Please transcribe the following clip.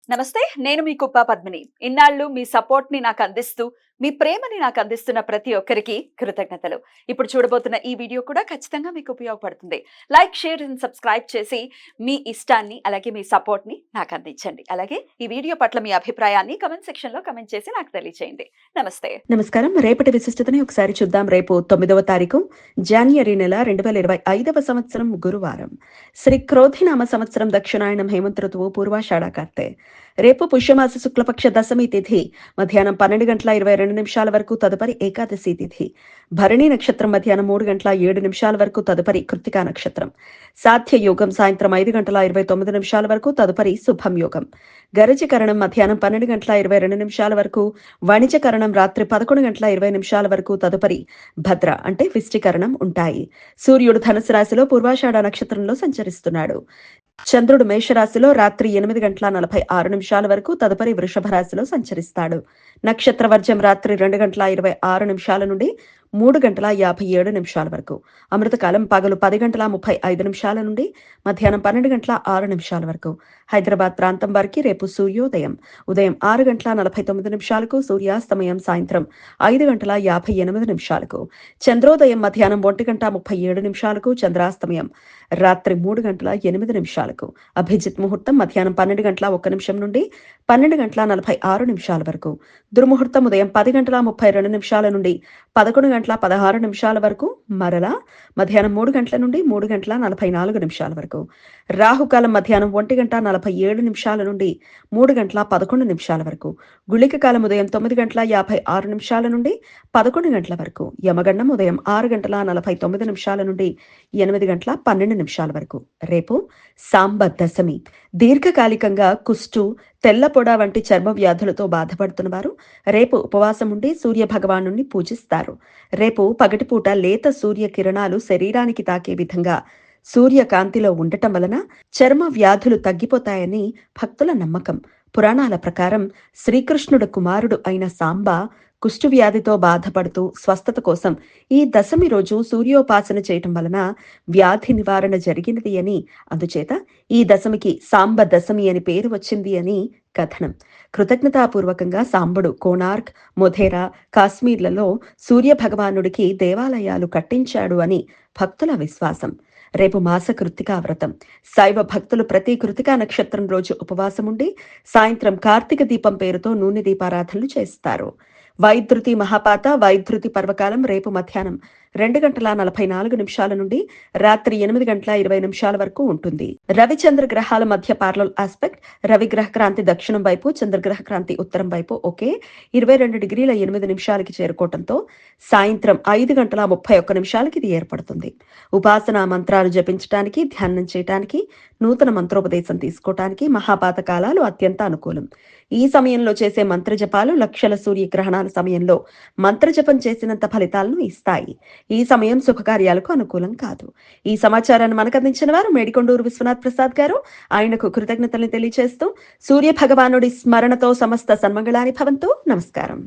నమస్తే. నేను మీ కుప్ప పద్మిని. ఇన్నాళ్ళు మీ సపోర్ట్‌ని నాకందిస్తూ, మీ ప్రేమని నాకందిస్తున్న ప్రతి ఒక్కరికి కృతజ్ఞతలు. ఇప్పుడు చూడబోతున్న ఈ వీడియో కూడా ఖచ్చితంగా మీకు ఉపయోగపడుతుంది. లైక్, షేర్ అండ్ సబ్స్క్రైబ్ చేసి మీ ఇష్టాన్ని, అలాగే మీ సపోర్ట్‌ని నాకందించండి. అలాగే ఈ వీడియో పట్ల మీ అభిప్రాయాన్ని కామెంట్ సెక్షన్‌లో కామెంట్ చేసి నాకు తెలియచేయండి. నమస్తే. నమస్కారం. రేపటి విశిష్టతని ఒకసారి చూద్దాం. రేపు 9వ తారీఖు జాన్వరి నెల 2025వ సంవత్సరం గురువారం. శ్రీ క్రోధినామ సంవత్సరం దక్షిణాయనం హేమంత ఋతువు పూర్వాషాఢ కార్తె. రేపు పుష్యమాస శుక్లపక్ష దశమి తిథి మధ్యాహ్నం 12:22 వరకు తదుపరి ఏకాదశి తిథి. భరణి నక్షత్రం మధ్యాహ్నం 3:07 వరకు తదుపరి కృత్తికా నక్షత్రం. సాధ్య యోగం సాయంత్రం 5:29 వరకు తదుపరి శుభం యోగం. గరజకరణం మధ్యాహ్నం 12:22 వరకు, వాణిజ్యకరణం రాత్రి 11:20 వరకు తదుపరి భద్ర అంటే విష్టికరణం ఉంటాయి. సూర్యుడు ధనుసు రాశిలో పూర్వాషాఢ నక్షత్రంలో సంచరిస్తున్నాడు. చంద్రుడు మేషరాశిలో రాత్రి 8:46 వరకు తదుపరి వృషభ రాశిలో సంచరిస్తాడు. నక్షత్ర వర్జం రాత్రి 2:26 నుండి 3:57 వరకు. అమృతకాలం పగలు 10:35 నుండి మధ్యాహ్నం 12:06 వరకు. హైదరాబాద్ ప్రాంతం వారికి రేపు సూర్యోదయం ఉదయం 6:49 సూర్యాస్తమయం సాయంత్రం 5:58. చంద్రోదయం మధ్యాహ్నం 1:37 చంద్రాస్తమయం రాత్రి 3:08. అభిజిత్ ముహూర్తం మధ్యాహ్నం 12:01 నుండి 12:46 వరకు. దుర్ముహూర్తం ఉదయం 10:32 నుండి 11:16 వరకు. మరలా మధ్యాహ్నం 3 గంటల నుండి 3:44 వరకు. రాహుకాలం మధ్యాహ్నం 1:47 నుండి 3:11 వరకు. గుళిక కాలం ఉదయం 9:56 నుండి 11 గంటల వరకు. యమగండం ఉదయం 6:49 నుండి 8:12 వరకు. రేపు సాంబ దశమి. దీర్ఘకాలికంగా కుష్టు, తెల్లపొడ వంటి చర్మ వ్యాధులతో బాధపడుతున్న వారు రేపు ఉపవాసం ఉండి సూర్య భగవాను పూజిస్తారు. రేపు పగటిపూట లేత సూర్య కిరణాలు శరీరానికి తాకే విధంగా సూర్యకాంతిలో ఉండటం వలన చర్మ వ్యాధులు తగ్గిపోతాయని భక్తుల నమ్మకం. పురాణాల ప్రకారం శ్రీకృష్ణుడు కుమారుడు అయిన సాంబ కుష్టు వ్యాధితో బాధపడుతూ స్వస్థత కోసం ఈ దశమి రోజు సూర్యోపాసన చేయటం వలన వ్యాధి నివారణ జరిగినది అని, అందుచేత ఈ దశమికి సాంబ దశమి అని పేరు వచ్చింది అని కథనం. కృతజ్ఞతాపూర్వకంగా సాంబుడు కోనార్క్, మొధేరా, కాశ్మీర్లలో సూర్య భగవానుడికి దేవాలయాలు కట్టించాడు అని భక్తుల విశ్వాసం. రేపు మాస కృత్తికా వ్రతం. శైవ భక్తులు ప్రతి కృత్తికా నక్షత్రం రోజు ఉపవాసం ఉండి సాయంత్రం కార్తీక దీపం పేరుతో నూనె దీపారాధనలు చేస్తారు. వైద్యుతి మహాపాత వైద్యుతి పర్వకాలం రేపు మధ్యాహ్నం 2:44 నుండి రాత్రి 8:20 వరకు ఉంటుంది. రవిచంద్ర గ్రహాల మధ్య పార్లల్ ఆస్పెక్ట్. రవి గ్రహ క్రాంతి దక్షిణం వైపు, చంద్రగ్రహ క్రాంతి ఉత్తరం వైపు ఒకే 22:08 చేరుకోవటంతో సాయంత్రం 5:31 ఇది ఏర్పడుతుంది. ఉపాసనా మంత్రాలు జపించడానికి, ధ్యానం చేయటానికి, నూతన మంత్రోపదేశం తీసుకోవటానికి మహాపాత కాలాలు అత్యంత అనుకూలం. ఈ సమయంలో చేసే మంత్రజపాలు లక్షల సూర్యగ్రహణాల సమయంలో మంత్రజపం చేసినంత ఫలితాలను ఇస్తాయి. ఈ సమయం శుభకార్యాలకు అనుకూలం కాదు. ఈ సమాచారాన్ని మనకు అందించిన వారు మేడికొండూరు విశ్వనాథ్ ప్రసాద్ గారు. ఆయనకు కృతజ్ఞతలు తెలియజేస్తూ సూర్య భగవానుడి స్మరణతో సమస్త సన్మంగళాని భవంతు. నమస్కారం.